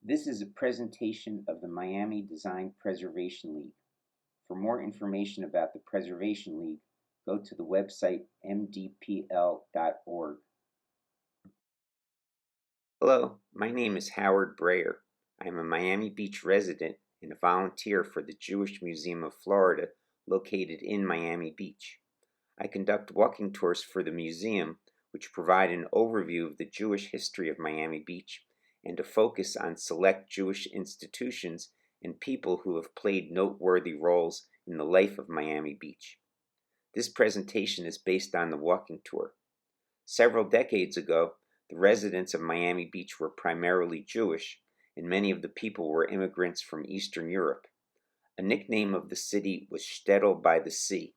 This is a presentation of the Miami Design Preservation League. For more information about the Preservation League, go to the website mdpl.org. Hello, my name is Howard Brayer. I am a Miami Beach resident and a volunteer for the Jewish Museum of Florida, located in Miami Beach. I conduct walking tours for the museum, which provide an overview of the Jewish history of Miami Beach and a focus on select Jewish institutions and people who have played noteworthy roles in the life of Miami Beach. This presentation is based on the walking tour. Several decades ago, the residents of Miami Beach were primarily Jewish, and many of the people were immigrants from Eastern Europe. A nickname of the city was Shtetl by the sea.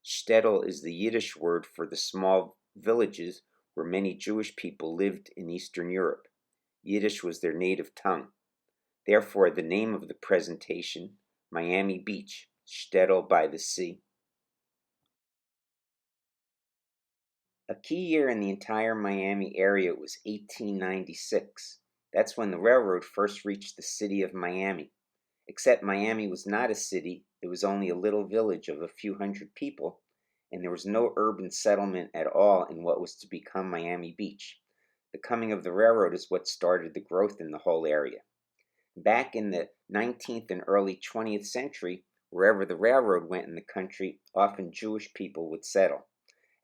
Shtetl is the Yiddish word for the small villages where many Jewish people lived in Eastern Europe. Yiddish was their native tongue. Therefore, the name of the presentation, Miami Beach, Shtetl by the sea. A key year in the entire Miami area was 1896. That's when the railroad first reached the city of Miami. Except Miami was not a city, it was only a little village of a few hundred people, and there was no urban settlement at all in what was to become Miami Beach. The coming of the railroad is what started the growth in the whole area. Back in the 19th and early 20th century, wherever the railroad went in the country, often Jewish people would settle.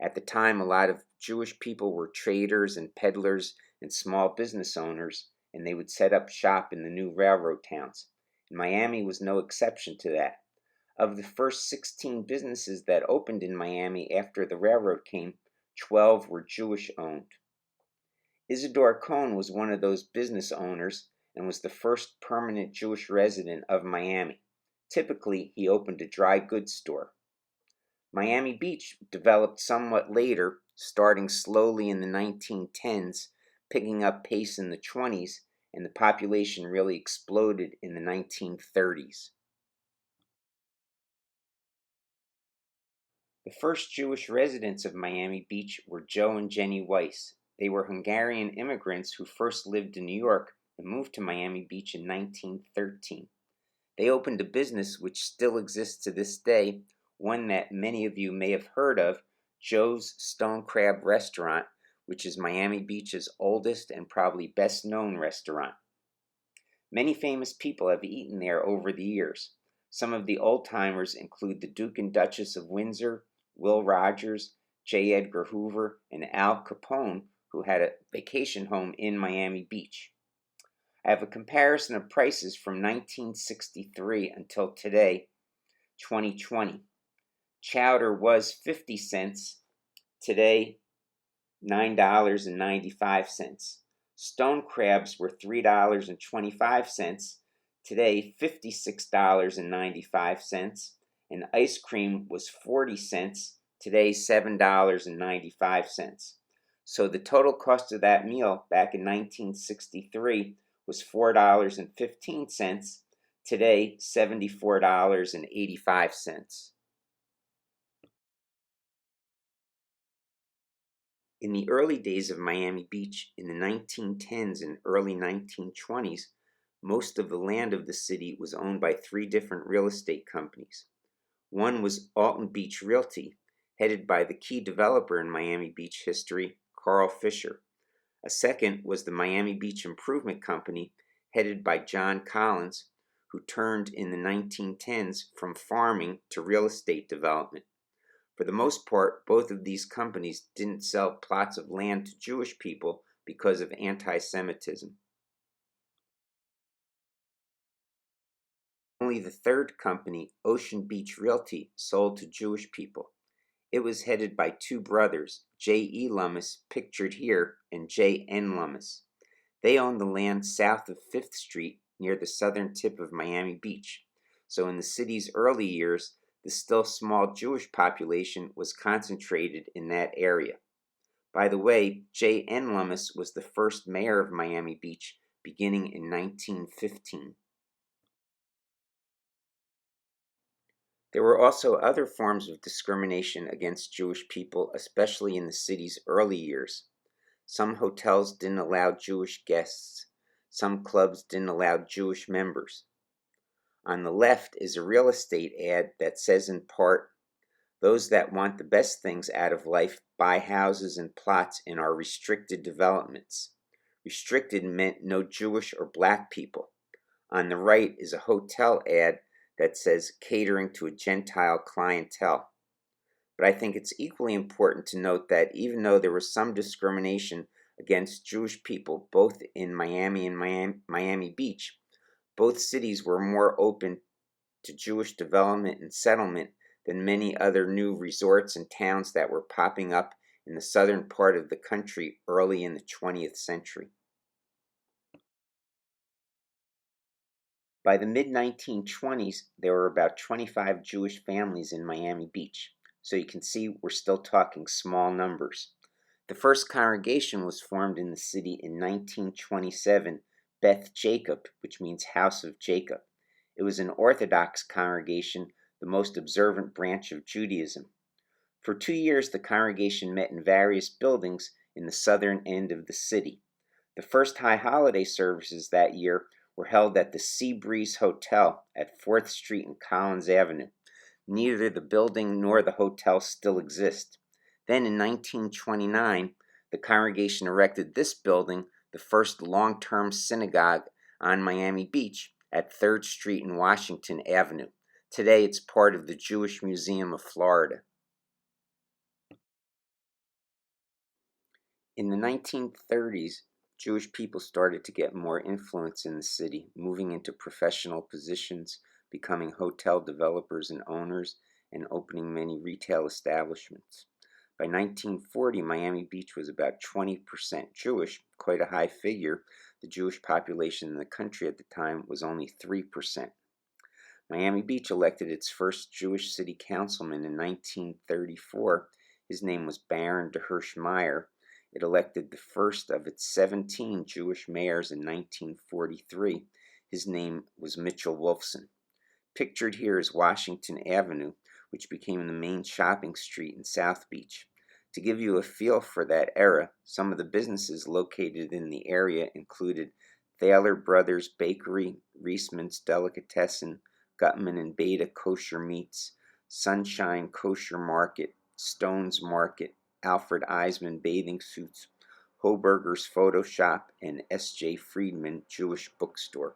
At the time, a lot of Jewish people were traders and peddlers and small business owners, and they would set up shop in the new railroad towns. And Miami was no exception to that. Of the first 16 businesses that opened in Miami after the railroad came, 12 were Jewish-owned. Isidore Cohn was one of those business owners and was the first permanent Jewish resident of Miami. Typically, he opened a dry goods store. Miami Beach developed somewhat later, starting slowly in the 1910s, picking up pace in the 20s, and the population really exploded in the 1930s. The first Jewish residents of Miami Beach were Joe and Jennie Weiss. They were Hungarian immigrants who first lived in New York and moved to Miami Beach in 1913. They opened a business which still exists to this day, one that many of you may have heard of, Joe's Stone Crab Restaurant, which is Miami Beach's oldest and probably best known restaurant. Many famous people have eaten there over the years. Some of the old-timers include the Duke and Duchess of Windsor, Will Rogers, J. Edgar Hoover, and Al Capone, who had a vacation home in Miami Beach. I have a comparison of prices from 1963 until today, 2020. Chowder was 50 cents, today $9.95. Stone crabs were $3.25, today $56.95, and ice cream was 40 cents, today $7.95. So the total cost of that meal back in 1963 was $4.15, today $74.85. In the early days of Miami Beach, in the 1910s and early 1920s, most of the land of the city was owned by 3 different real estate companies. One was Alton Beach Realty, headed by the key developer in Miami Beach history, Carl Fisher. A second was the Miami Beach Improvement Company, headed by John Collins, who turned in the 1910s from farming to real estate development. For the most part, both of these companies didn't sell plots of land to Jewish people because of anti-Semitism. Only the third company, Ocean Beach Realty, sold to Jewish people. It was headed by 2 brothers, J.E. Lummus, pictured here, and J.N. Lummus. They owned the land south of 5th Street near the southern tip of Miami Beach. So in the city's early years, the still small Jewish population was concentrated in that area. By the way, J.N. Lummus was the first mayor of Miami Beach beginning in 1915. There were also other forms of discrimination against Jewish people, especially in the city's early years. Some hotels didn't allow Jewish guests. Some clubs didn't allow Jewish members. On the left is a real estate ad that says in part, "Those that want the best things out of life buy houses and plots in our restricted developments." Restricted meant no Jewish or black people. On the right is a hotel ad that says catering to a Gentile clientele. But I think it's equally important to note that even though there was some discrimination against Jewish people both in Miami and Miami Beach, both cities were more open to Jewish development and settlement than many other new resorts and towns that were popping up in the southern part of the country early in the 20th century. By the mid-1920s, there were about 25 Jewish families in Miami Beach, so you can see we're still talking small numbers. The first congregation was formed in the city in 1927, Beth Jacob, which means House of Jacob. It was an Orthodox congregation, the most observant branch of Judaism. For 2 years, the congregation met in various buildings in the southern end of the city. The first high holiday services that year were held at the Sea Breeze Hotel at 4th Street and Collins Avenue. Neither the building nor the hotel still exist. Then in 1929, the congregation erected this building, the first long-term synagogue on Miami Beach at 3rd Street and Washington Avenue. Today it's part of the Jewish Museum of Florida. In the 1930s, Jewish people started to get more influence in the city, moving into professional positions, becoming hotel developers and owners, and opening many retail establishments. By 1940, Miami Beach was about 20% Jewish, quite a high figure. The Jewish population in the country at the time was only 3%. Miami Beach elected its first Jewish city councilman in 1934. His name was Baron de Hirschmeyer. It elected the first of its 17 Jewish mayors in 1943. His name was Mitchell Wolfson. Pictured here is Washington Avenue, which became the main shopping street in South Beach. To give you a feel for that era, some of the businesses located in the area included Thaler Brothers Bakery, Reisman's Delicatessen, Gutman and Beta Kosher Meats, Sunshine Kosher Market, Stone's Market, Alfred Eisman Bathing Suits, Hoberger's Photo Shop, and S.J. Friedman Jewish Bookstore.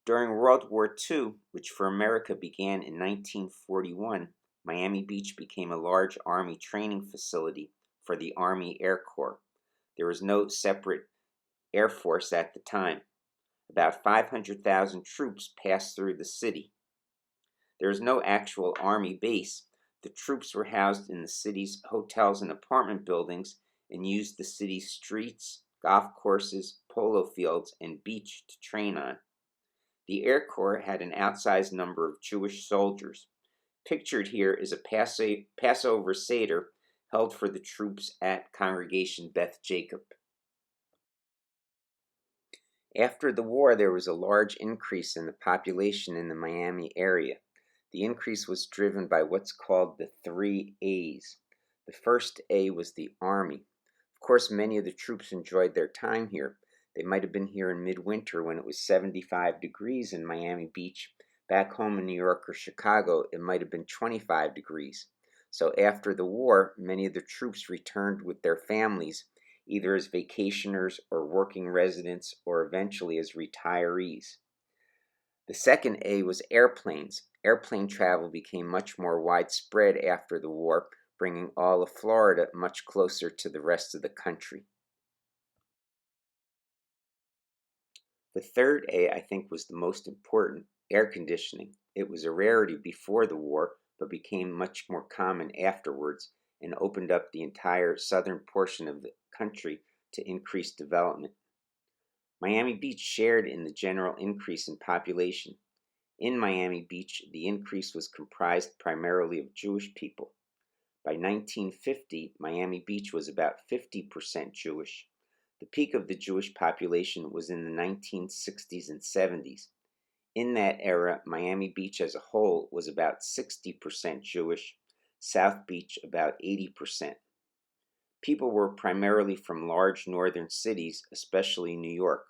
During World War II, which for America began in 1941, Miami Beach became a large Army training facility for the Army Air Corps. There was no separate Air Force at the time. About 500,000 troops passed through the city. There was no actual Army base. The troops were housed in the city's hotels and apartment buildings and used the city's streets, golf courses, polo fields, and beach to train on. The Air Corps had an outsized number of Jewish soldiers. Pictured here is a Passover Seder held for the troops at Congregation Beth Jacob. After the war, there was a large increase in the population in the Miami area. The increase was driven by what's called the 3 A's. The first A was the Army. Of course, many of the troops enjoyed their time here. They might have been here in midwinter when it was 75 degrees in Miami Beach. Back home in New York or Chicago, it might have been 25 degrees. So after the war, many of the troops returned with their families, either as vacationers or working residents or eventually as retirees. The second A was airplanes. Airplane travel became much more widespread after the war, bringing all of Florida much closer to the rest of the country. The third A, I think, was the most important, air conditioning. It was a rarity before the war, but became much more common afterwards and opened up the entire southern portion of the country to increased development. Miami Beach shared in the general increase in population. In Miami Beach, the increase was comprised primarily of Jewish people. By 1950, Miami Beach was about 50% Jewish. The peak of the Jewish population was in the 1960s and 70s. In that era, Miami Beach as a whole was about 60% Jewish, South Beach about 80%. People were primarily from large northern cities, especially New York.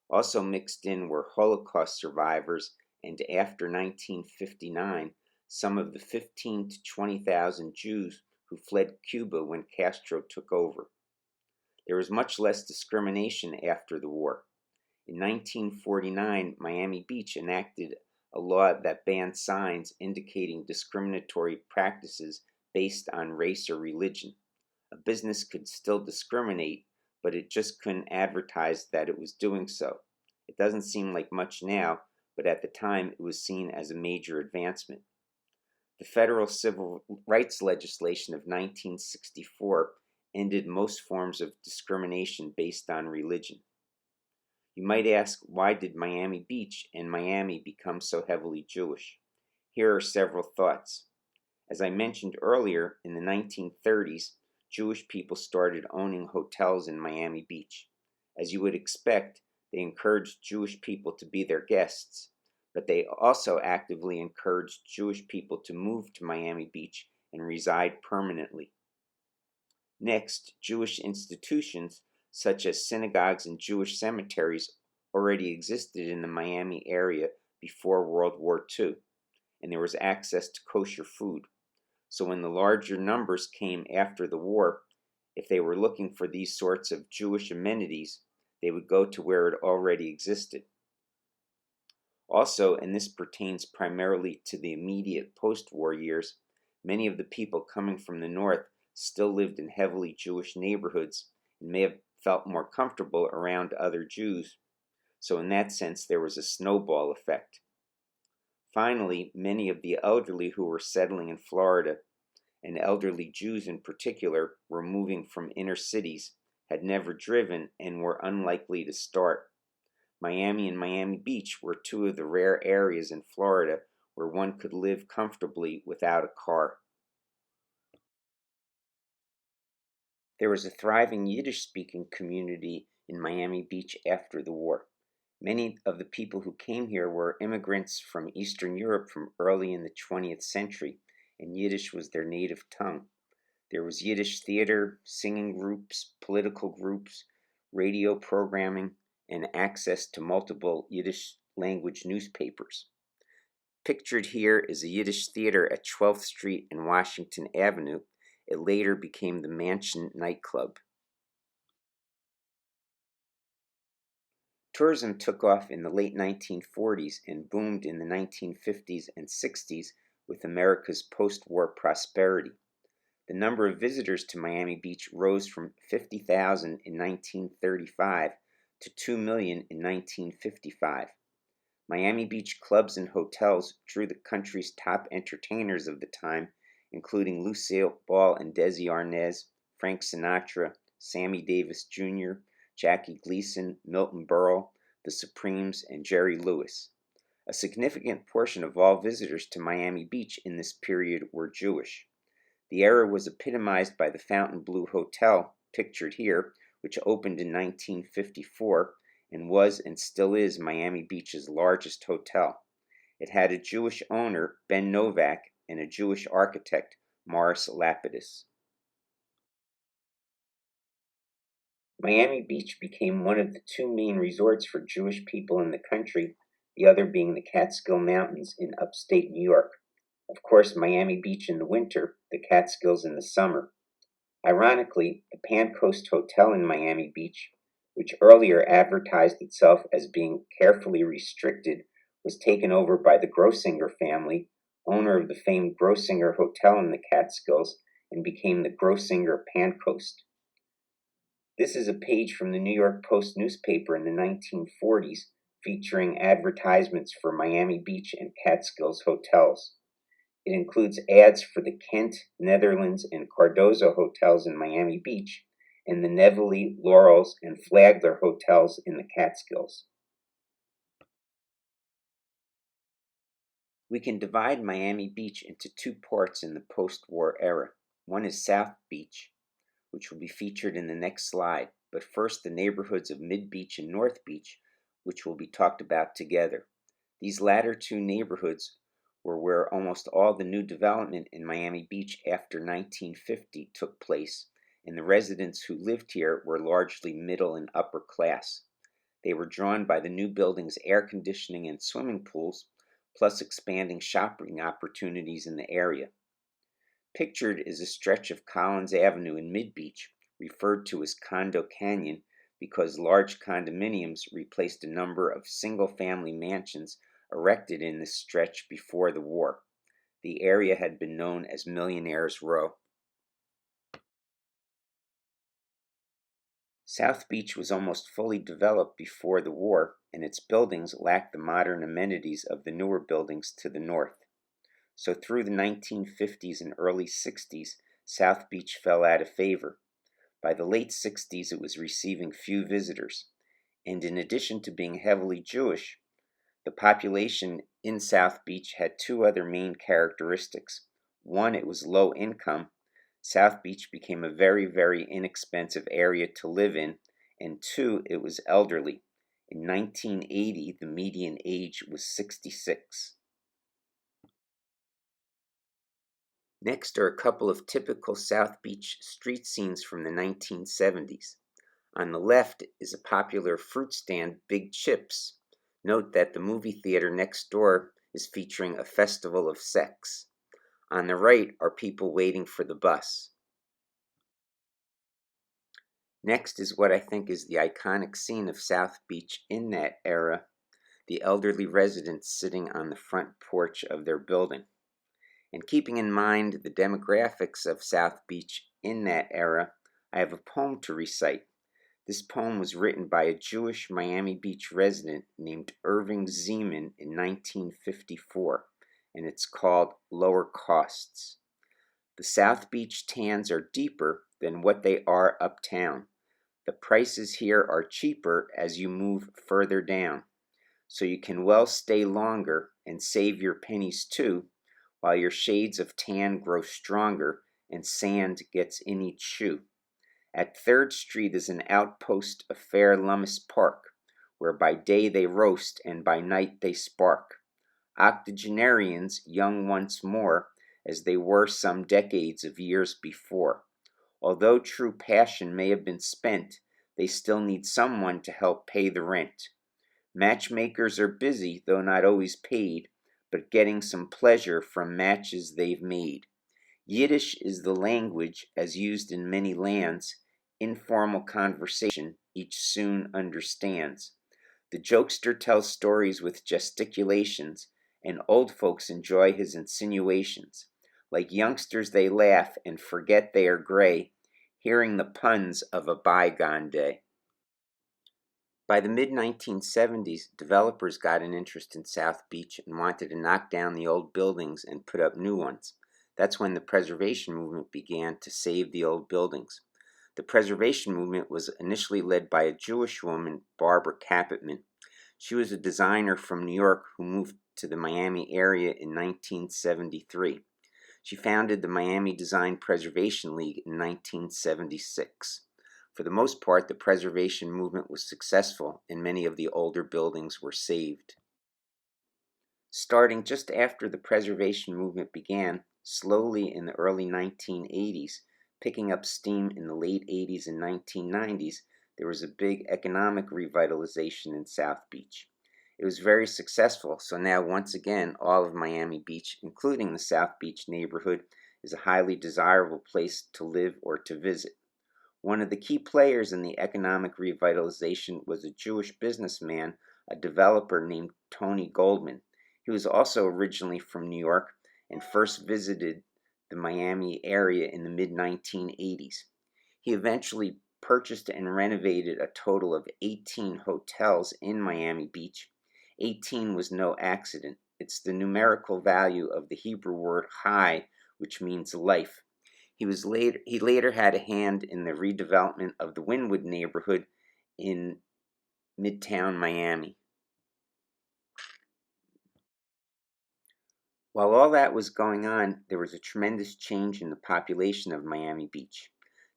Also mixed in were Holocaust survivors and, after 1959, some of the 15,000 to 20,000 Jews who fled Cuba when Castro took over. There was much less discrimination after the war. In 1949, Miami Beach enacted a law that banned signs indicating discriminatory practices based on race or religion. A business could still discriminate, but it just couldn't advertise that it was doing so. It doesn't seem like much now, but at the time it was seen as a major advancement. The federal civil rights legislation of 1964 ended most forms of discrimination based on religion. You might ask, why did Miami Beach and Miami become so heavily Jewish? Here are several thoughts. As I mentioned earlier, in the 1930s, Jewish people started owning hotels in Miami Beach. As you would expect, they encouraged Jewish people to be their guests, but they also actively encouraged Jewish people to move to Miami Beach and reside permanently. Next, Jewish institutions such as synagogues and Jewish cemeteries already existed in the Miami area before World War II, and there was access to kosher food. So when the larger numbers came after the war, if they were looking for these sorts of Jewish amenities, they would go to where it already existed. Also, and this pertains primarily to the immediate post-war years, many of the people coming from the north still lived in heavily Jewish neighborhoods and may have felt more comfortable around other Jews. So in that sense, there was a snowball effect. Finally, many of the elderly who were settling in Florida, and elderly Jews in particular, were moving from inner cities, had never driven, and were unlikely to start. Miami and Miami Beach were two of the rare areas in Florida where one could live comfortably without a car. There was a thriving Yiddish-speaking community in Miami Beach after the war. Many of the people who came here were immigrants from Eastern Europe from early in the 20th century, and Yiddish was their native tongue. There was Yiddish theater, singing groups, political groups, radio programming, and access to multiple Yiddish language newspapers. Pictured here is a Yiddish theater at 12th Street and Washington Avenue. It later became the Mansion nightclub. Tourism took off in the late 1940s and boomed in the 1950s and 60s with America's post-war prosperity. The number of visitors to Miami Beach rose from 50,000 in 1935 to 2 million in 1955. Miami Beach clubs and hotels drew the country's top entertainers of the time, including Lucille Ball and Desi Arnaz, Frank Sinatra, Sammy Davis Jr., Jackie Gleason, Milton Berle, the Supremes, and Jerry Lewis. A significant portion of all visitors to Miami Beach in this period were Jewish. The era was epitomized by the Fontainebleau Hotel, pictured here, which opened in 1954 and was and still is Miami Beach's largest hotel. It had a Jewish owner, Ben Novak, and a Jewish architect, Morris Lapidus. Miami Beach became one of the two main resorts for Jewish people in the country, the other being the Catskill Mountains in upstate New York. Of course, Miami Beach in the winter, the Catskills in the summer. Ironically, the Pan Coast Hotel in Miami Beach, which earlier advertised itself as being carefully restricted, was taken over by the Grossinger family, owner of the famed Grossinger Hotel in the Catskills, and became the Grossinger Pan Coast. This is a page from the New York Post newspaper in the 1940s featuring advertisements for Miami Beach and Catskills hotels. It includes ads for the Kent, Netherlands, and Cardozo hotels in Miami Beach and the Nevele, Laurels, and Flagler hotels in the Catskills. We can divide Miami Beach into two parts in the post-war era. One is South Beach, which will be featured in the next slide, but first the neighborhoods of Mid Beach and North Beach, which will be talked about together. These latter two neighborhoods were where almost all the new development in Miami Beach after 1950 took place, and the residents who lived here were largely middle and upper class. They were drawn by the new building's air conditioning and swimming pools, plus expanding shopping opportunities in the area. Pictured is a stretch of Collins Avenue in Mid-Beach, referred to as Condo Canyon because large condominiums replaced a number of single-family mansions erected in this stretch before the war. The area had been known as Millionaires Row. South Beach was almost fully developed before the war, and its buildings lacked the modern amenities of the newer buildings to the north. So through the 1950s and early 60s, South Beach fell out of favor. By the late 60s, it was receiving few visitors. And in addition to being heavily Jewish, the population in South Beach had two other main characteristics. One, it was low income. South Beach became a very, very inexpensive area to live in. And two, it was elderly. In 1980, the median age was 66. Next are a couple of typical South Beach street scenes from the 1970s. On the left is a popular fruit stand, Big Chips. Note that the movie theater next door is featuring a festival of sex. On the right are people waiting for the bus. Next is what I think is the iconic scene of South Beach in that era, the elderly residents sitting on the front porch of their building. And keeping in mind the demographics of South Beach in that era, I have a poem to recite. This poem was written by a Jewish Miami Beach resident named Irving in 1954, and it's called Lower Costs. The South Beach tans are deeper than what they are uptown. The prices here are cheaper as you move further down, so you can well stay longer and save your pennies too, while your shades of tan grow stronger and sand gets in each shoe. At 3rd Street is an outpost of fair Lummus Park, where by day they roast and by night they spark. Octogenarians, young once more, as they were some decades of years before. Although true passion may have been spent, they still need someone to help pay the rent. Matchmakers are busy, though not always paid, but getting some pleasure from matches they've made. Yiddish is the language, as used in many lands. Informal conversation each soon understands. The jokester tells stories with gesticulations, and old folks enjoy his insinuations. Like youngsters they laugh and forget they are gray, hearing the puns of a bygone day. By the mid-1970s, developers got an interest in South Beach and wanted to knock down the old buildings and put up new ones. That's when the preservation movement began to save the old buildings. The preservation movement was initially led by a Jewish woman, Barbara Capitman. She was a designer from New York who moved to the Miami area in 1973. She founded the Miami Design Preservation League in 1976. For the most part, the preservation movement was successful, and many of the older buildings were saved. Starting just after the preservation movement began, slowly in the early 1980s, picking up steam in the late 80s and 1990s, there was a big economic revitalization in South Beach. It was very successful, so now once again, all of Miami Beach, including the South Beach neighborhood, is a highly desirable place to live or to visit. One of the key players in the economic revitalization was a Jewish businessman, a developer named Tony Goldman. He was also originally from New York and first visited the Miami area in the mid-1980s. He eventually purchased and renovated a total of 18 hotels in Miami Beach. 18 was no accident. It's the numerical value of the Hebrew word chai, which means life. He later had a hand in the redevelopment of the Wynwood neighborhood in Midtown Miami. While all that was going on, there was a tremendous change in the population of Miami Beach.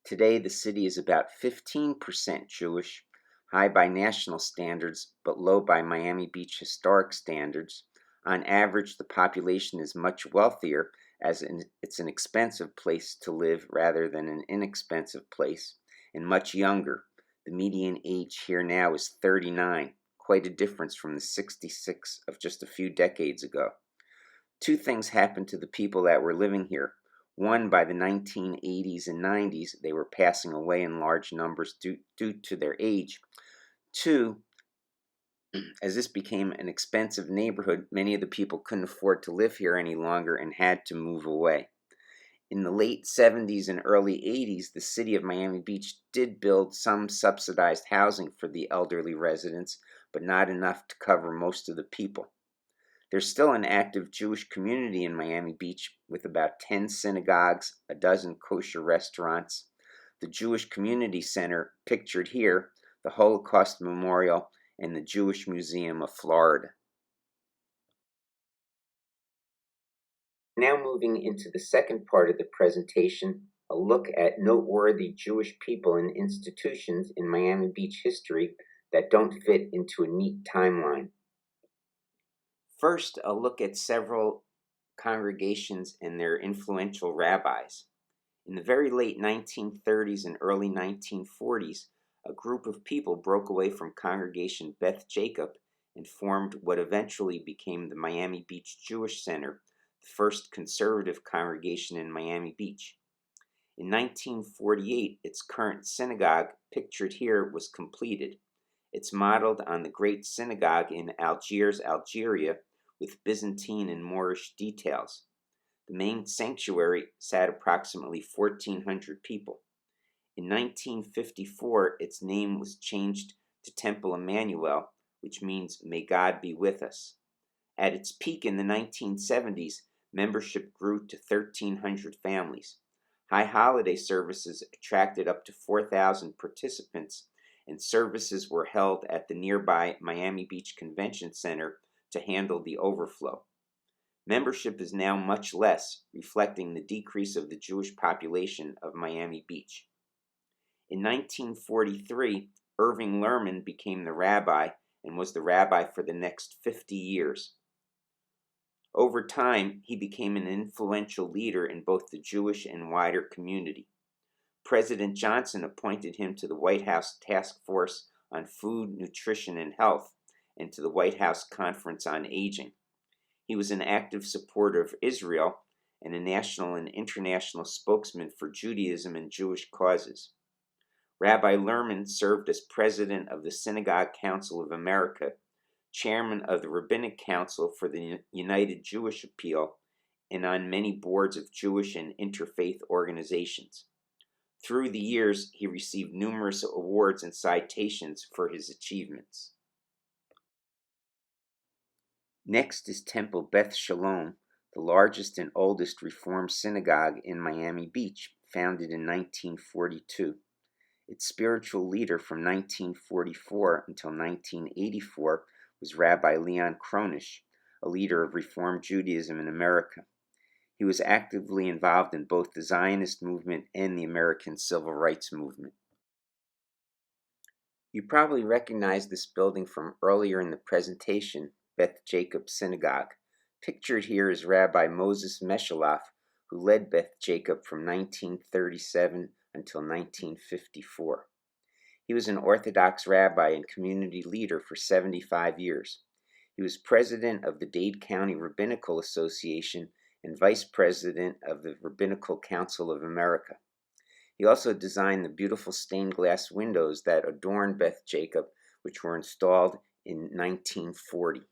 Today, the city is about 15% Jewish, high by national standards, but low by Miami Beach historic standards. On average, the population is much wealthier, it's an expensive place to live rather than an inexpensive place, and much younger. The median age here now is 39, quite a difference from the 66 of just a few decades ago. Two things happened to the people that were living here. One, by the 1980s and 90s, they were passing away in large numbers due to their age. Two, as this became an expensive neighborhood, many of the people couldn't afford to live here any longer and had to move away. In the late 70s and early 80s, the city of Miami Beach did build some subsidized housing for the elderly residents, but not enough to cover most of the people. There's still an active Jewish community in Miami Beach with about 10 synagogues, a dozen kosher restaurants, the Jewish Community Center, pictured here, the Holocaust Memorial, and the Jewish Museum of Florida. Now moving into the second part of the presentation, a look at noteworthy Jewish people and institutions in Miami Beach history that don't fit into a neat timeline. First, a look at several congregations and their influential rabbis. In the very late 1930s and early 1940s, a group of people broke away from Congregation Beth Jacob and formed what eventually became the Miami Beach Jewish Center, the first conservative congregation in Miami Beach. In 1948, its current synagogue, pictured here, was completed. It's modeled on the Great Synagogue in Algiers, Algeria, with Byzantine and Moorish details. The main sanctuary sat approximately 1,400 people. In 1954, its name was changed to Temple Emanu-EI, which means "May God be with us." At its peak in the 1970s, membership grew to 1,300 families. High holiday services attracted up to 4,000 participants, and services were held at the nearby Miami Beach Convention Center to handle the overflow. Membership is now much less, reflecting the decrease of the Jewish population of Miami Beach. In 1943, Irving Lehrman became the rabbi and was the rabbi for the next 50 years. Over time, he became an influential leader in both the Jewish and wider community. President Johnson appointed him to the White House Task Force on Food, Nutrition, and Health and to the White House Conference on Aging. He was an active supporter of Israel and a national and international spokesman for Judaism and Jewish causes. Rabbi Lehrman served as president of the Synagogue Council of America, chairman of the Rabbinic Council for the United Jewish Appeal, and on many boards of Jewish and interfaith organizations. Through the years, he received numerous awards and citations for his achievements. Next is Temple Beth Sholom, the largest and oldest Reform synagogue in Miami Beach, founded in 1942. Its spiritual leader from 1944 until 1984 was Rabbi Leon Kronish, a leader of Reform Judaism in America. He was actively involved in both the Zionist movement and the American Civil Rights movement. You probably recognize this building from earlier in the presentation, Beth Jacob Synagogue. Pictured here is Rabbi Moses Mescheloff, who led Beth Jacob from 1937 until 1954. He was an Orthodox rabbi and community leader for 75 years. He was president of the Dade County Rabbinical Association and vice president of the Rabbinical Council of America. He also designed the beautiful stained glass windows that adorn Beth Jacob, which were installed in 1940.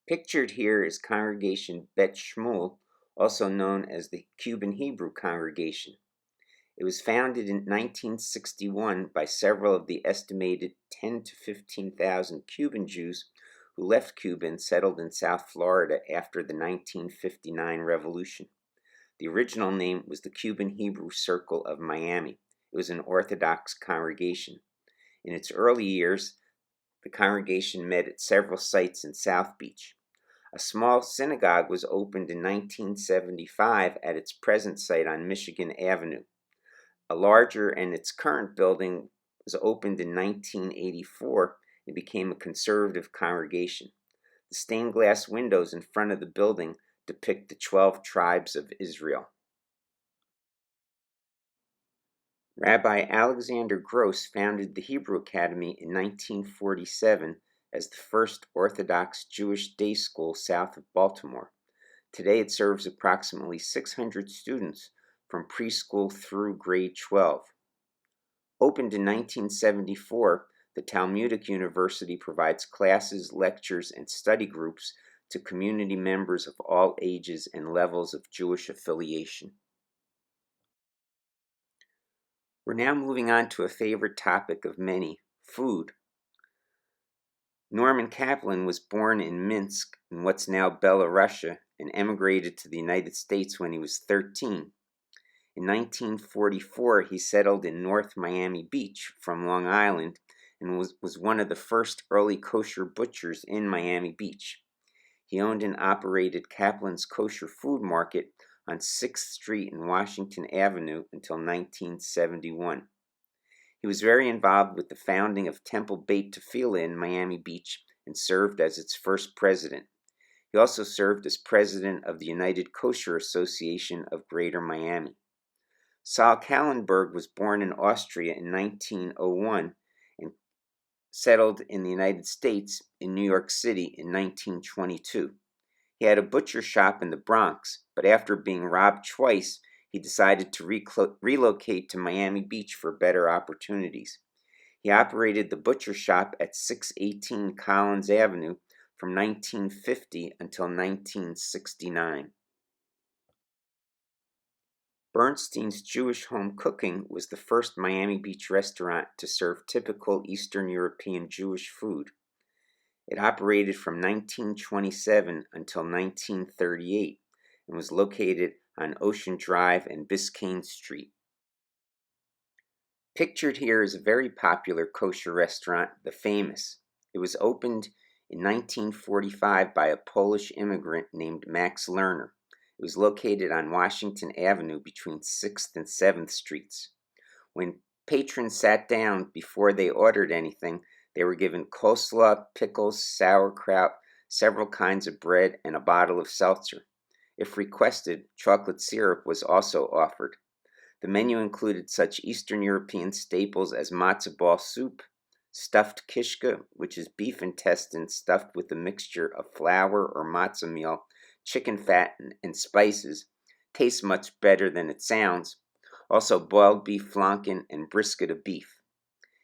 Pictured here is Congregation Beth Shmuel, also known as the Cuban Hebrew Congregation. It was founded in 1961 by several of the estimated 10 to 15,000 Cuban Jews who left Cuba and settled in South Florida after the 1959 revolution. The original name was the Cuban Hebrew Circle of Miami. It was an Orthodox congregation. In its early years, the congregation met at several sites in South Beach. A small synagogue was opened in 1975 at its present site on Michigan Avenue. A larger and its current building was opened in 1984 and became a conservative congregation. The stained glass windows in front of the building depict the 12 tribes of Israel. Rabbi Alexander Gross founded the Hebrew Academy in 1947 as the first Orthodox Jewish day school south of Baltimore. Today it serves approximately 600 students from preschool through grade 12. Opened in 1974, the Talmudic University provides classes, lectures, and study groups to community members of all ages and levels of Jewish affiliation. We're now moving on to a favorite topic of many, food. Norman Kaplan was born in Minsk, in what's now Belarusia, and emigrated to the United States when he was 13. In 1944, he settled in North Miami Beach from Long Island and was one of the first early kosher butchers in Miami Beach. He owned and operated Kaplan's Kosher Food Market on 6th Street and Washington Avenue until 1971. He was very involved with the founding of Temple Beit Tefillah in Miami Beach and served as its first president. He also served as president of the United Kosher Association of Greater Miami. Saul Kallenberg was born in Austria in 1901 and settled in the United States in New York City in 1922. He had a butcher shop in the Bronx, but after being robbed twice, he decided to relocate to Miami Beach for better opportunities. He operated the butcher shop at 618 Collins Avenue from 1950 until 1969. Bernstein's Jewish Home Cooking was the first Miami Beach restaurant to serve typical Eastern European Jewish food. It operated from 1927 until 1938 and was located on Ocean Drive and Biscayne Street. Pictured here is a very popular kosher restaurant, The Famous. It was opened in 1945 by a Polish immigrant named Max Lerner. It was located on Washington Avenue between 6th and 7th Streets. When patrons sat down before they ordered anything, they were given coleslaw, pickles, sauerkraut, several kinds of bread, and a bottle of seltzer. If requested, chocolate syrup was also offered. The menu included such Eastern European staples as matzo ball soup, stuffed kishka, which is beef intestines stuffed with a mixture of flour or matzah meal, chicken fat, and spices. Tastes much better than it sounds. Also boiled beef flanken and brisket of beef.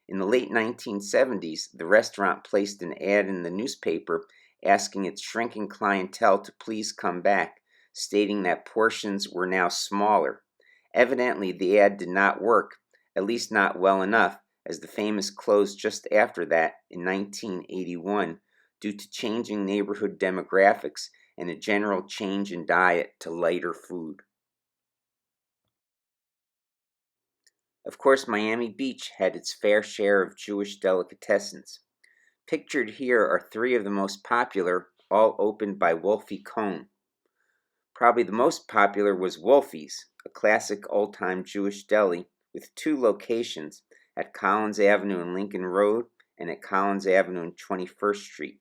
In the late 1970s, the restaurant placed an ad in the newspaper asking its shrinking clientele to please come back, stating that portions were now smaller. Evidently, the ad did not work, at least not well enough, as The Famous closed just after that in 1981 due to changing neighborhood demographics and a general change in diet to lighter food. Of course, Miami Beach had its fair share of Jewish delicatessens. Pictured here are three of the most popular, all opened by Wolfie Cohn. Probably the most popular was Wolfie's, a classic old-time Jewish deli with two locations at Collins Avenue and Lincoln Road and at Collins Avenue and 21st Street.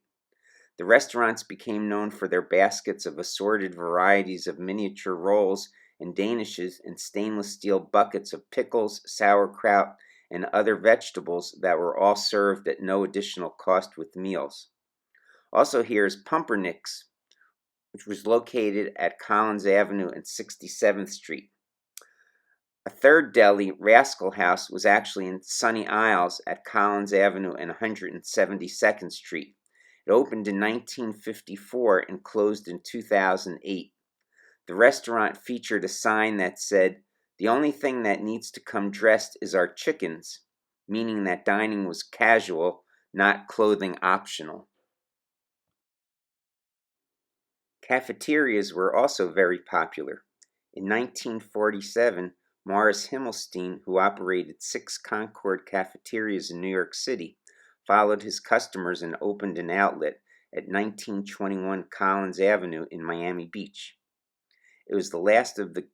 The restaurants became known for their baskets of assorted varieties of miniature rolls and danishes and stainless steel buckets of pickles, sauerkraut, and other vegetables that were all served at no additional cost with meals. Also here is Pumpernicks, which was located at Collins Avenue and 67th Street. A third deli, Rascal House, was actually in Sunny Isles at Collins Avenue and 172nd Street. It opened in 1954 and closed in 2008. The restaurant featured a sign that said, "The only thing that needs to come dressed is our chickens," meaning that dining was casual, not clothing optional. Cafeterias were also very popular. In 1947, Morris Himmelstein, who operated 6 Concord Cafeterias in New York City, followed his customers and opened an outlet at 1921 Collins Avenue in Miami Beach. It was the last of the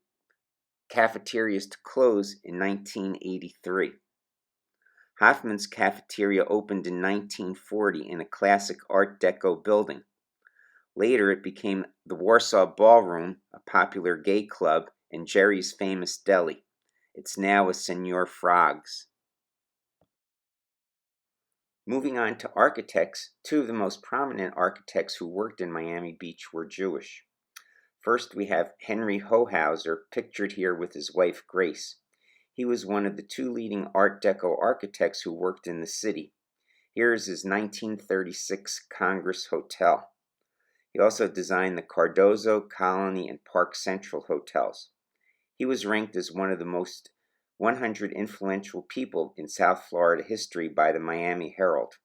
cafeterias to close in 1983. Hoffman's Cafeteria opened in 1940 in a classic Art Deco building. Later, it became the Warsaw Ballroom, a popular gay club, and Jerry's famous deli. It's now a Senor Frog's. Moving on to architects, two of the most prominent architects who worked in Miami Beach were Jewish. First, we have Henry Hohauser, pictured here with his wife Grace. He was one of the two leading Art Deco architects who worked in the city. Here is his 1936 Congress Hotel. He also designed the Cardozo, Colony, and Park Central hotels. He was ranked as one of the most 100 influential people in South Florida history by the Miami Herald.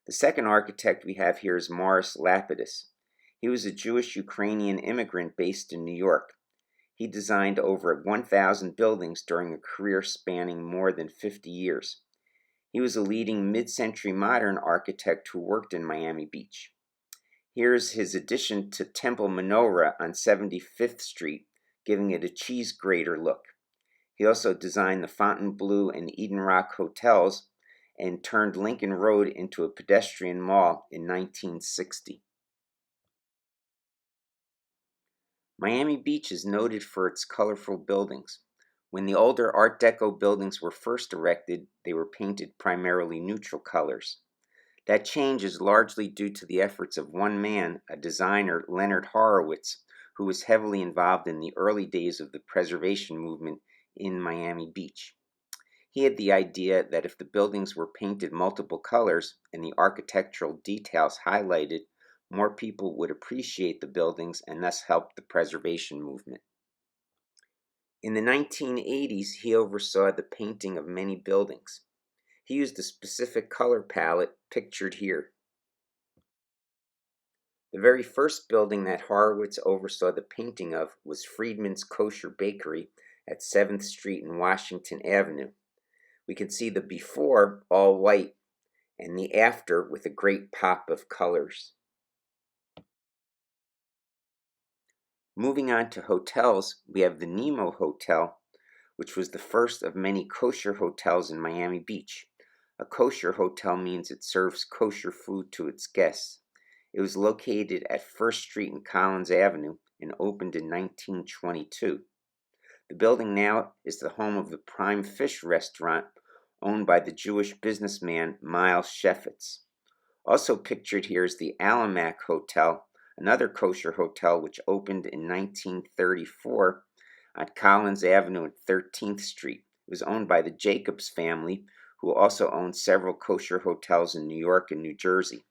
The second architect we have here is Morris Lapidus. He was a Jewish-Ukrainian immigrant based in New York. He designed over 1,000 buildings during a career spanning more than 50 years. He was a leading mid-century modern architect who worked in Miami Beach. Here's his addition to Temple Menorah on 75th Street, giving it a cheese grater look. He also designed the Fontainebleau and Eden Rock hotels and turned Lincoln Road into a pedestrian mall in 1960. Miami Beach is noted for its colorful buildings. When the older Art Deco buildings were first erected, they were painted primarily neutral colors. That change is largely due to the efforts of one man, a designer, Leonard Horowitz, who was heavily involved in the early days of the preservation movement in Miami Beach. He had the idea that if the buildings were painted multiple colors and the architectural details highlighted, more people would appreciate the buildings and thus help the preservation movement. In the 1980s, he oversaw the painting of many buildings. He used a specific color palette pictured here. The very first building that Horowitz oversaw the painting of was Friedman's Kosher Bakery at 7th Street and Washington Avenue. We can see the before, all white, and the after with a great pop of colors. Moving on to hotels, we have the Nemo Hotel, which was the first of many kosher hotels in Miami Beach. A kosher hotel means it serves kosher food to its guests. It was located at 1st Street and Collins Avenue and opened in 1922. The building now is the home of the Prime Fish restaurant owned by the Jewish businessman Miles Shefitz. Also pictured here is the Alamac Hotel, another kosher hotel which opened in 1934 on Collins Avenue at 13th Street. It was owned by the Jacobs family, who also owned several kosher hotels in New York and New Jersey.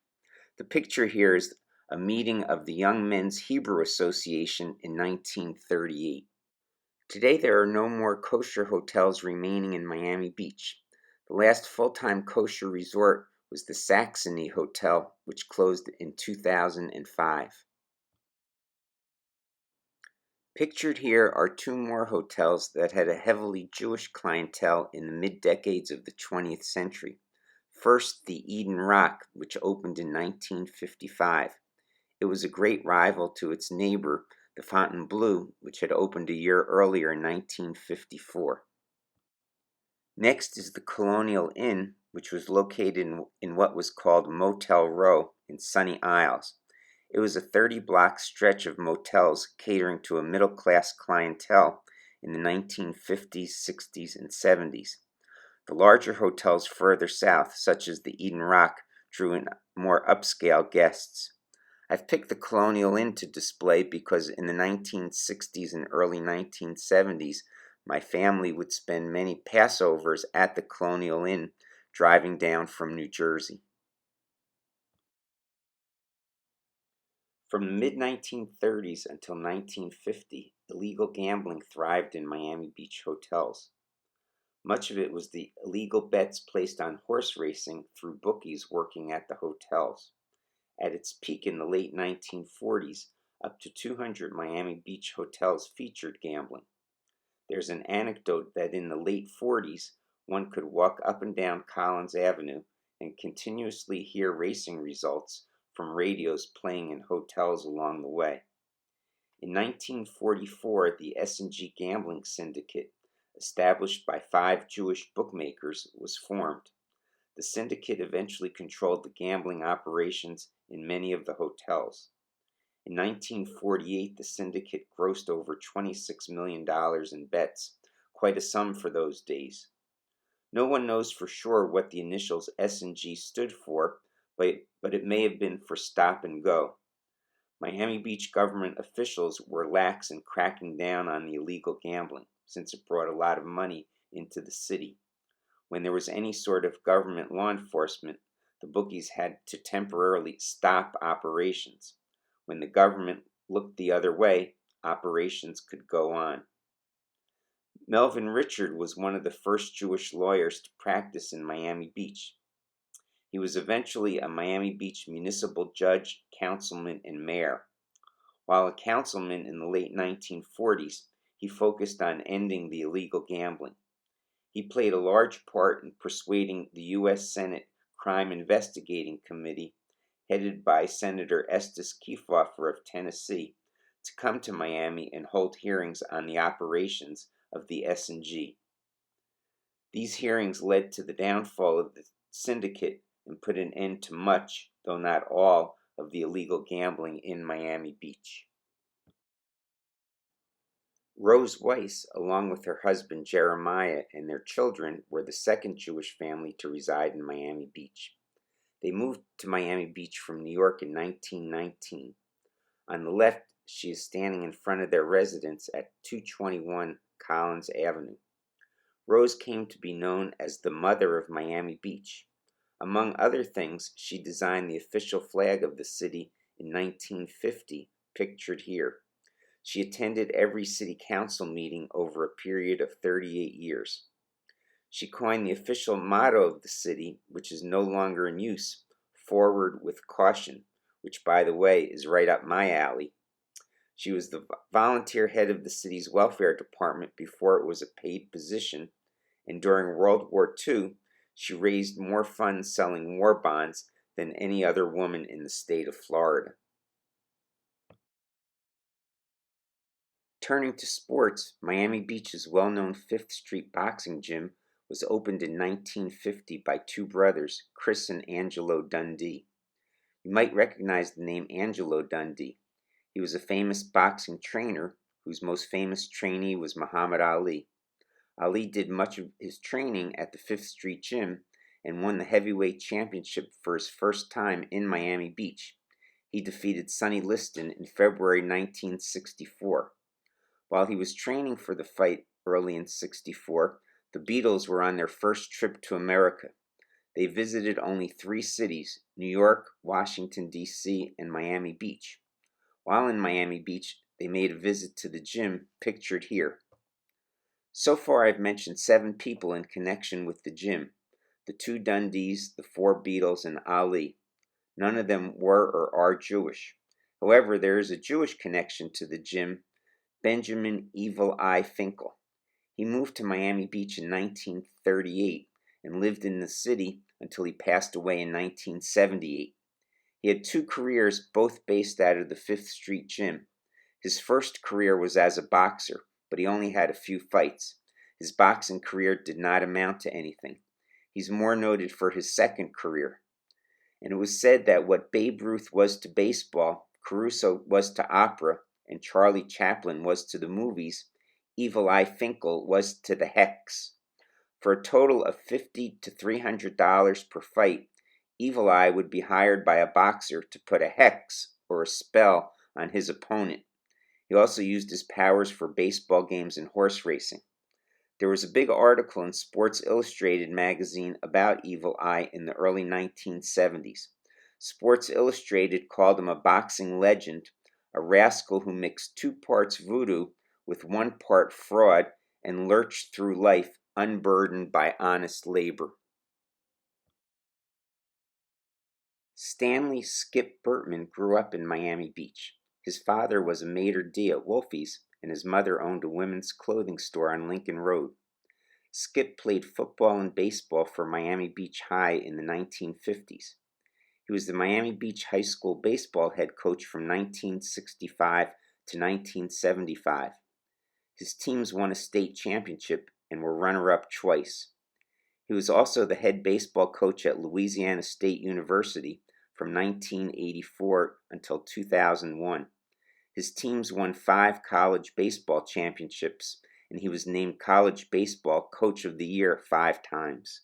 The picture here is a meeting of the Young Men's Hebrew Association in 1938. Today there are no more kosher hotels remaining in Miami Beach. The last full-time kosher resort was the Saxony Hotel, which closed in 2005. Pictured here are two more hotels that had a heavily Jewish clientele in the mid-decades of the 20th century. First, the Eden Rock, which opened in 1955. It was a great rival to its neighbor, the Fontainebleau, which had opened a year earlier in 1954. Next is the Colonial Inn, which was located in what was called Motel Row in Sunny Isles. It was a 30-block stretch of motels catering to a middle-class clientele in the 1950s, 60s, and 70s. The larger hotels further south, such as the Eden Rock, drew in more upscale guests. I've picked the Colonial Inn to display because in the 1960s and early 1970s, my family would spend many Passovers at the Colonial Inn driving down from New Jersey. From the mid-1930s until 1950, illegal gambling thrived in Miami Beach hotels. Much of it was the illegal bets placed on horse racing through bookies working at the hotels. At its peak in the late 1940s, up to 200 Miami Beach hotels featured gambling. There's an anecdote that in the late 40s, one could walk up and down Collins Avenue and continuously hear racing results from radios playing in hotels along the way. In 1944, the S&G Gambling Syndicate, established by 5 Jewish bookmakers, was formed. The syndicate eventually controlled the gambling operations in many of the hotels. In 1948, the syndicate grossed over $26 million in bets, quite a sum for those days. No one knows for sure what the initials S&G stood for, but it may have been for Stop and Go. Miami Beach government officials were lax in cracking down on the illegal gambling, since it brought a lot of money into the city. When there was any sort of government law enforcement, the bookies had to temporarily stop operations. When the government looked the other way, operations could go on. Melvin Richard was one of the first Jewish lawyers to practice in Miami Beach. He was eventually a Miami Beach municipal judge, councilman, and mayor. While a councilman in the late 1940s, he focused on ending the illegal gambling. He played a large part in persuading the U.S. Senate Crime Investigating Committee, headed by Senator Estes Kefauver of Tennessee, to come to Miami and hold hearings on the operations of the S&G. These hearings led to the downfall of the syndicate and put an end to much, though not all, of the illegal gambling in Miami Beach. Rose Weiss, along with her husband Jeremiah and their children, were the second Jewish family to reside in Miami Beach. They moved to Miami Beach from New York in 1919. On the left, she is standing in front of their residence at 221 Collins Avenue. Rose came to be known as the mother of Miami Beach. Among other things, she designed the official flag of the city in 1950, pictured here. She attended every city council meeting over a period of 38 years. She coined the official motto of the city, which is no longer in use, "Forward with Caution," which, by the way, is right up my alley. She was the volunteer head of the city's welfare department before it was a paid position, and during World War II, she raised more funds selling war bonds than any other woman in the state of Florida. Turning to sports, Miami Beach's well-known Fifth Street boxing gym was opened in 1950 by two brothers, Chris and Angelo Dundee. You might recognize the name Angelo Dundee. He was a famous boxing trainer whose most famous trainee was Muhammad Ali. Ali did much of his training at the Fifth Street Gym and won the heavyweight championship for his first time in Miami Beach. He defeated Sonny Liston in February 1964. While he was training for the fight early in '64, the Beatles were on their first trip to America. They visited only 3 cities, New York, Washington, D.C., and Miami Beach. While in Miami Beach, they made a visit to the gym, pictured here. So far, I've mentioned 7 people in connection with the gym: the 2 Dundees, the 4 Beatles, and Ali. None of them were or are Jewish. However, there is a Jewish connection to the gym: Benjamin "Evil-Eye" Finkel. He moved to Miami Beach in 1938 and lived in the city until he passed away in 1978. He had 2 careers, both based out of the Fifth Street Gym. His first career was as a boxer, but he only had a few fights. His boxing career did not amount to anything. He's more noted for his second career. And it was said that what Babe Ruth was to baseball, Caruso was to opera, and Charlie Chaplin was to the movies, Evil-Eye Finkel was to the hex. For a total of $50 to $300 per fight, Evil-Eye would be hired by a boxer to put a hex, or a spell, on his opponent. He also used his powers for baseball games and horse racing. There was a big article in Sports Illustrated magazine about Evil-Eye in the early 1970s. Sports Illustrated called him a boxing legend, a rascal who mixed 2 parts voodoo with 1 part fraud and lurched through life unburdened by honest labor. Stanley "Skip" Bertman grew up in Miami Beach. His father was a maitre d' at Wolfie's, and his mother owned a women's clothing store on Lincoln Road. Skip played football and baseball for Miami Beach High in the 1950s. He was the Miami Beach High School baseball head coach from 1965 to 1975. His teams won a state championship and were runner-up twice. He was also the head baseball coach at Louisiana State University from 1984 until 2001. His teams won 5 college baseball championships, and he was named College Baseball Coach of the Year 5 times.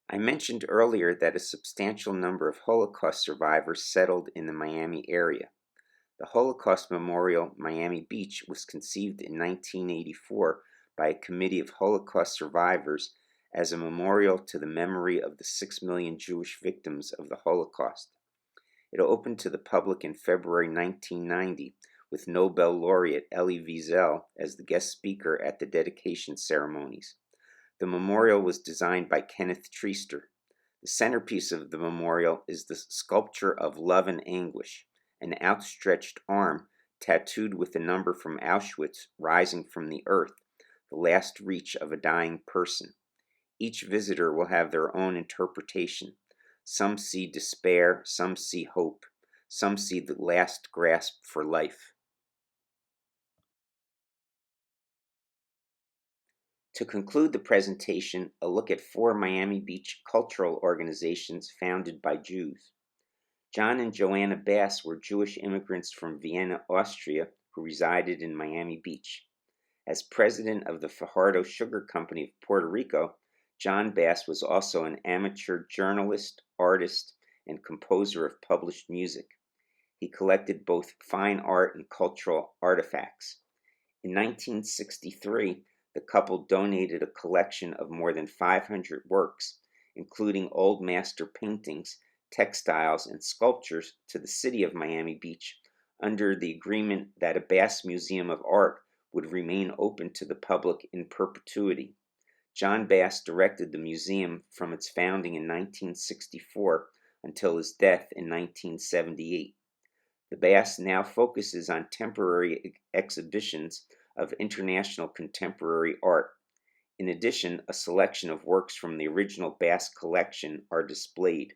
I mentioned earlier that a substantial number of Holocaust survivors settled in the Miami area. The Holocaust Memorial, Miami Beach, was conceived in 1984 by a committee of Holocaust survivors as a memorial to the memory of the 6 million Jewish victims of the Holocaust. It opened to the public in February 1990 with Nobel laureate Elie Wiesel as the guest speaker at the dedication ceremonies. The memorial was designed by Kenneth Treister. The centerpiece of the memorial is the sculpture of Love and Anguish, an outstretched arm tattooed with a number from Auschwitz rising from the earth, the last reach of a dying person. Each visitor will have their own interpretation. Some see despair, some see hope, some see the last grasp for life. To conclude the presentation, a look at 4 Miami Beach cultural organizations founded by Jews. John and Joanna Bass were Jewish immigrants from Vienna, Austria, who resided in Miami Beach. As president of the Fajardo Sugar Company of Puerto Rico, John Bass was also an amateur journalist, artist, and composer of published music. He collected both fine art and cultural artifacts. In 1963, the couple donated a collection of more than 500 works, including old master paintings, textiles, and sculptures, to the city of Miami Beach, under the agreement that a Bass Museum of Art would remain open to the public in perpetuity. John Bass directed the museum from its founding in 1964 until his death in 1978. The Bass now focuses on temporary exhibitions of international contemporary art. In addition, a selection of works from the original Bass collection are displayed.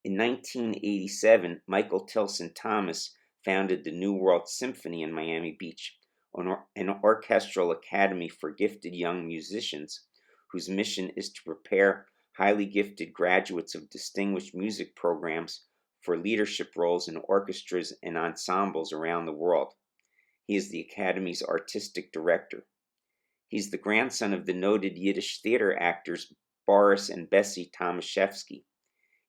In 1987, Michael Tilson Thomas founded the New World Symphony in Miami Beach, an orchestral academy for gifted young musicians whose mission is to prepare highly gifted graduates of distinguished music programs for leadership roles in orchestras and ensembles around the world. He is the Academy's artistic director. He's the grandson of the noted Yiddish theater actors Boris and Bessie Tomaszewski.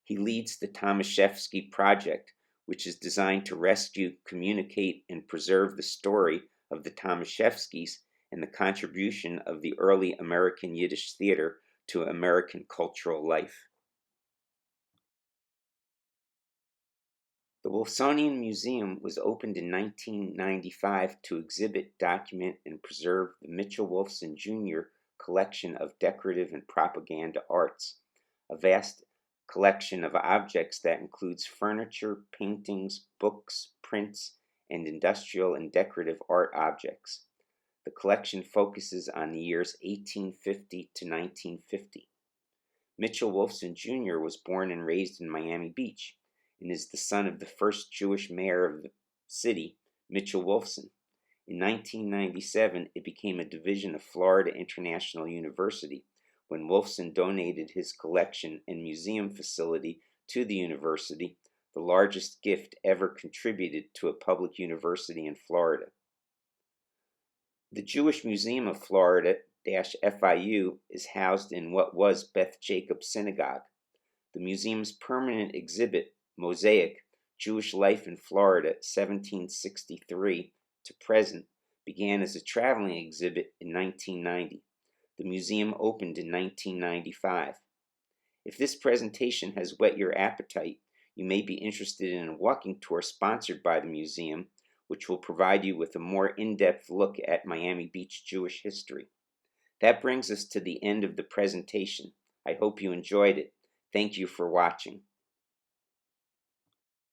He leads the Tomaszewski Project, which is designed to rescue, communicate, and preserve the story of the Tomaszewskis and the contribution of the early American Yiddish theater to American cultural life. The Wolfsonian Museum was opened in 1995 to exhibit, document, and preserve the Mitchell Wolfson Jr. collection of decorative and propaganda arts, a vast collection of objects that includes furniture, paintings, books, prints, and industrial and decorative art objects. The collection focuses on the years 1850 to 1950. Mitchell Wolfson Jr. was born and raised in Miami Beach, and is the son of the first Jewish mayor of the city, Mitchell Wolfson. In 1997, it became a division of Florida International University when Wolfson donated his collection and museum facility to the university, the largest gift ever contributed to a public university in Florida. The Jewish Museum of Florida, FIU, is housed in what was Beth Jacobs Synagogue. The museum's permanent exhibit, Mosaic, Jewish Life in Florida, 1763 to present, began as a traveling exhibit in 1990. The museum opened in 1995. If this presentation has whet your appetite, you may be interested in a walking tour sponsored by the museum, which will provide you with a more in-depth look at Miami Beach Jewish history. That brings us to the end of the presentation. I hope you enjoyed it. Thank you for watching.